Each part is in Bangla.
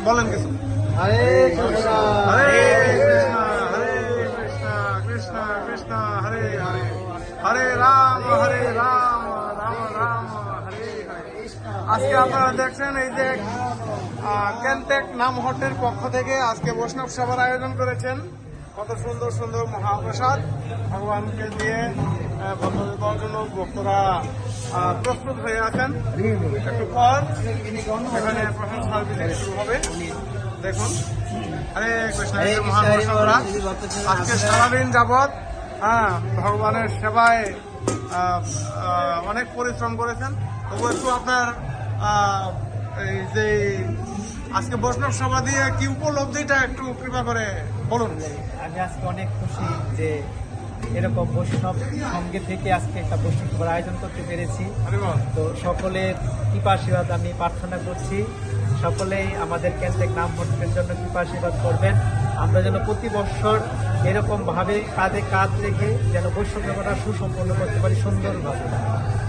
বলেন কিছু। হরে কৃষ্ণ হরে কৃষ্ণ হরে কৃষ্ণ কৃষ্ণ কৃষ্ণ হরে হরে, হরে রাম রাম রাম হরে হরে। আজকে আপনারা দেখছেন এই যে ক্যানটেক নামহট্টের পক্ষ থেকে আজকে বৈষ্ণব সভার আয়োজন করেছেন। কত সুন্দর সুন্দর মহাপ্রসাদ ভগবানকে দিয়ে ভক্তদের দেওয়ার জন্য ভক্তরা প্রস্তুত হয়ে আছেন। একটু পর এখানে প্রথম সার্ভিস শুরু হবে। দেখুন, হরে কৃষ্ণ মহাপ্রসাদরা আজকে সারাদিন যাবৎ ভগবানের সেবায় অনেক পরিশ্রম করেছেন। তবু একটু আপনার এই যে আজকে বৈষ্ণব সভা দিয়ে কি উপলব্ধিটা একটু কৃপা করে বলুন। আমি আজকে অনেক খুশি যে এরকম বৈষ্ণব সঙ্গে থেকে আজকে একটা বৈষ্ণব সভার আয়োজন করতে পেরেছি। তো সকলের কৃপা আশীর্বাদ আমি প্রার্থনা করছি। সকলেই আমাদের ক্যানটেক নামহট্টের জন্য কৃপা আশীর্বাদ করবেন। আমরা যেন প্রতি বছর এরকম ভাবে কাঁধে কাঁধ রেখে যেন বৈষ্ণব সেবাটা সুসম্পন্ন করতে পারি সুন্দরভাবে।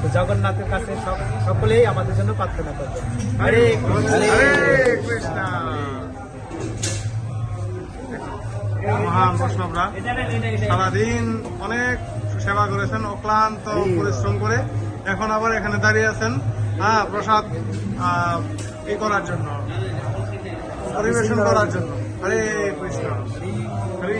তো জগন্নাথের কাছে সকলেই আমাদের জন্য প্রার্থনা করবেন। হরে কৃষ্ণ। মহান বৈষ্ণবরা সারাদিন অনেক সেবা করেছেন, অক্লান্ত পরিশ্রম করে এখন আবার এখানে দাঁড়িয়ে আছেন প্রসাদ ই করার জন্য, পরিবেশন করার জন্য। হরে কৃষ্ণ হরে